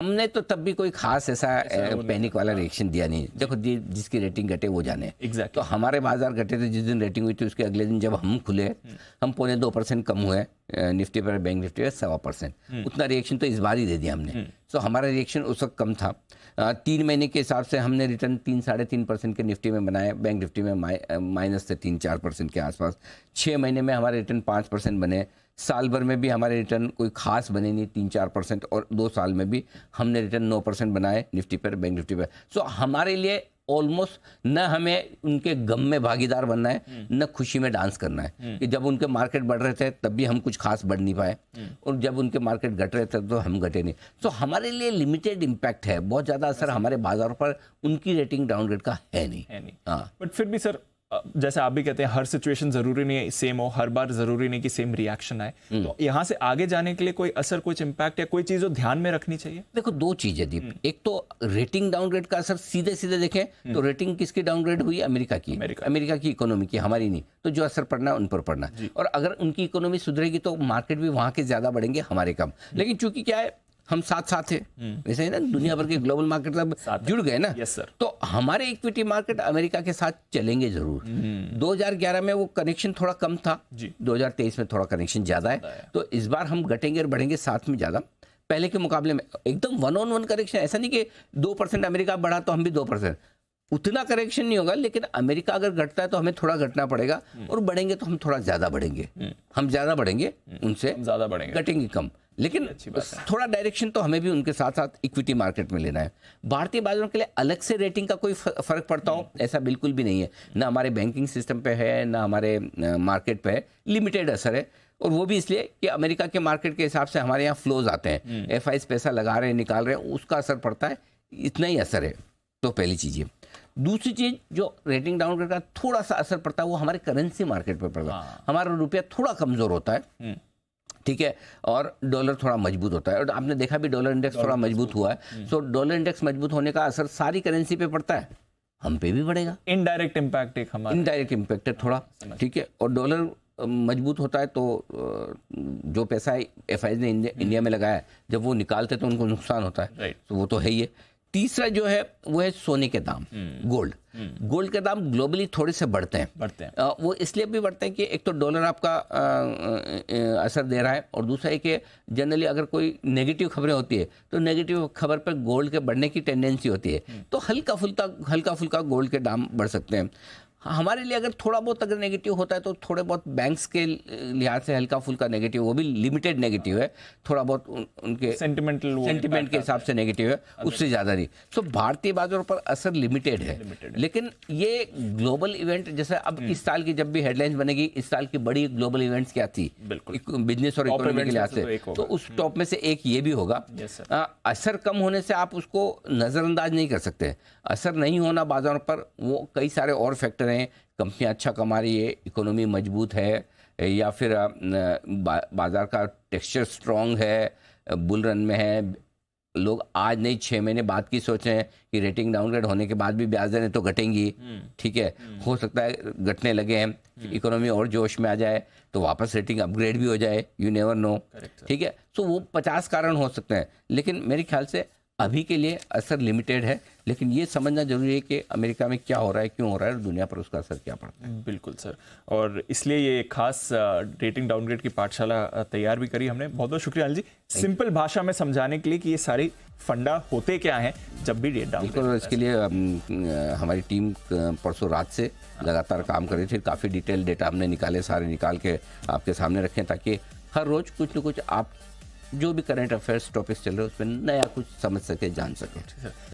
हमने तो तब भी कोई खास ऐसा पैनिक वाला रिएक्शन दिया नहीं। देखो जिसकी रेटिंग घटे वो जाने। Exactly. तो हमारे बाजार घटे थे जिस दिन रेटिंग हुई थी, उसके अगले दिन जब हम खुले, हम 0.25% कम हुए निफ्टी पर, बैंक निफ्टी पर 1.25%। उतना रिएक्शन तो इस बार ही दे दिया हमने। तो हमारा रिएक्शन उस वक्त कम था। 3 महीने के हिसाब से हमने रिटर्न 3-3.5% के निफ्टी में बनाए, बैंक निफ्टी में माइनस से 3-4% के आसपास। 6 महीने में हमारे रिटर्न 5% बने। साल भर में भी हमारे रिटर्न कोई खास बने नहीं, 3-4%। और 2 साल में भी हमने रिटर्न 9% बनाए निफ्टी पर, बैंक निफ्टी पर। सो हमारे लिए ऑलमोस्ट न हमें उनके गम में भागीदार बनना है, न खुशी में डांस करना है। कि जब उनके मार्केट बढ़ रहे थे तब भी हम कुछ खास बढ़ नहीं पाए, और जब उनके मार्केट घट रहे थे तो हम घटे नहीं। तो हमारे लिए लिमिटेड इम्पैक्ट है, बहुत ज़्यादा असर हमारे बाजारों पर उनकी रेटिंग डाउनग्रेड का है नहीं। हाँ, बट फिर भी सर, जैसे आप भी कहते हैं हर सिचुएशन जरूरी नहीं है सेम हो, हर बार जरूरी नहीं कि सेम रिएक्शन आए। तो यहाँ से आगे जाने के लिए कोई असर, कुछ इम्पैक्ट या कोई चीज जो ध्यान में रखनी चाहिए? देखो 2 चीजें दीप, एक तो रेटिंग डाउनग्रेड का असर सीधे सीधे देखें तो रेटिंग किसकी डाउनग्रेड हुई? अमेरिका की। अमेरिका की इकोनॉमी की, हमारी नहीं। तो जो असर पड़ना है उन पर पड़ना है। और अगर उनकी इकोनॉमी सुधरेगी तो मार्केट भी वहां के ज्यादा बढ़ेंगे, हमारे कम। लेकिन चूंकि क्या है, हम साथ साथ थे, वैसे ही ना दुनिया भर के ग्लोबल मार्केट सब जुड़ गए ना। Yes sir. तो हमारे इक्विटी मार्केट अमेरिका के साथ चलेंगे जरूर। 2011 में वो कनेक्शन थोड़ा कम था, 2023 में थोड़ा कनेक्शन ज्यादा है। तो इस बार हम घटेंगे और बढ़ेंगे साथ में ज्यादा, पहले के मुकाबले में। एकदम 1-on-1 करेक्शन, ऐसा नहीं कि 2% अमेरिका बढ़ा तो हम भी 2%, उतना करेक्शन नहीं होगा। लेकिन अमेरिका अगर घटता है तो हमें थोड़ा घटना पड़ेगा, और बढ़ेंगे तो हम थोड़ा ज्यादा बढ़ेंगे। हम ज्यादा बढ़ेंगे, उनसे ज्यादा बढ़ेंगे, घटेंगे कम। लेकिन थोड़ा डायरेक्शन तो हमें भी उनके साथ साथ इक्विटी मार्केट में लेना है। भारतीय बाजारों के लिए अलग से रेटिंग का कोई फर्क पड़ता हो ऐसा बिल्कुल भी नहीं है। ना हमारे बैंकिंग सिस्टम पे है, ना हमारे मार्केट पे है। लिमिटेड असर है, और वो भी इसलिए कि अमेरिका के मार्केट के हिसाब से हमारे यहाँ फ्लोज आते हैं। एफआईज पैसा लगा रहे हैं, निकाल रहे हैं, उसका असर पड़ता है, इतना ही असर है। तो पहली चीज़ ये। दूसरी चीज जो रेटिंग डाउनग्रेड का थोड़ा सा असर पड़ता है वो हमारे करेंसी मार्केट पर पड़ता है। हमारा रुपया थोड़ा कमजोर होता है, ठीक है, और डॉलर थोड़ा मजबूत होता है। और आपने देखा भी डॉलर इंडेक्स थोड़ा मजबूत हुआ है। सो डॉलर इंडेक्स मजबूत होने का असर सारी करेंसी पे पड़ता है, हम पे भी पड़ेगा। इनडायरेक्ट इम्पैक्ट एक हमारा इनडायरेक्ट इम्पैक्ट है थोड़ा, ठीक है। और डॉलर मजबूत होता है तो जो पैसा एफआईज ने इंडिया में लगाया है, जब वो निकालते तो उनको नुकसान होता है। तो वो तो है ही है। तीसरा जो है वो है सोने के दाम, गोल्ड के दाम ग्लोबली थोड़े से बढ़ते हैं। वो इसलिए भी बढ़ते हैं कि एक तो डॉलर आपका असर दे रहा है, और दूसरा है कि जनरली अगर कोई नेगेटिव खबरें होती है तो नेगेटिव खबर पर गोल्ड के बढ़ने की टेंडेंसी होती है। तो हल्का फुल्का गोल्ड के दाम बढ़ सकते हैं। हमारे लिए अगर थोड़ा बहुत अगर नेगेटिव होता है तो थोड़े बहुत बैंक्स के लिहाज से हल्का फुल्का नेगेटिव, वो भी लिमिटेड नेगेटिव है, थोड़ा बहुत उनके सेंटिमेंट के हिसाब से नेगेटिव है, उससे ज़्यादा नहीं। सो भारतीय बाजारों पर असर लिमिटेड है। लेकिन ये ग्लोबल इवेंट, जैसे अब इस साल की जब भी हेडलाइंस बनेगी, इस साल की बड़ी ग्लोबल इवेंट्स क्या थी बिजनेस और इकोनॉमी के लिहाज से, तो उस टॉप में से एक ये भी होगा। असर कम होने से आप उसको नज़रअंदाज नहीं कर सकते। असर नहीं होना बाजारों पर, वो कई सारे और फैक्टर हैं। कंपनियां अच्छा कमा रही है, इकोनॉमी मजबूत है, या फिर बाजार का टेक्सचर स्ट्रांग है, बुल रन में है, लोग आज नहीं 6 महीने बाद की सोच रहे हैं कि रेटिंग डाउनग्रेड होने के बाद भी ब्याज दरें तो घटेंगी, ठीक है, हो सकता है घटने लगे हैं, इकोनॉमी और जोश में आ जाए तो वापस रेटिंग अपग्रेड भी हो जाए, यू नेवर नो, ठीक है। तो वो 50 कारण हो सकते हैं, लेकिन मेरे ख्याल से अभी के लिए असर लिमिटेड है। लेकिन ये समझना जरूरी है कि अमेरिका में क्या हो रहा है, क्यों हो रहा है, और दुनिया पर उसका असर क्या पड़ता है। बिल्कुल सर, और इसलिए ये खास रेटिंग डाउनग्रेड की पाठशाला तैयार भी करी हमने। बहुत बहुत शुक्रिया अनिल जी, सिंपल भाषा में समझाने के लिए कि ये सारी फंडा होते क्या हैं जब भी रेट डाउन। बिल्कुल, इसके लिए हमारी टीम परसों रात से लगातार काम कर रही थी। काफ़ी डिटेल डेटा हमने निकाले, सारे निकाल के आपके सामने रखें, ताकि हर रोज कुछ न कुछ आप जो भी करंट अफेयर्स टॉपिक्स चल रहे हैं उसमें नया कुछ समझ सके, जान सके।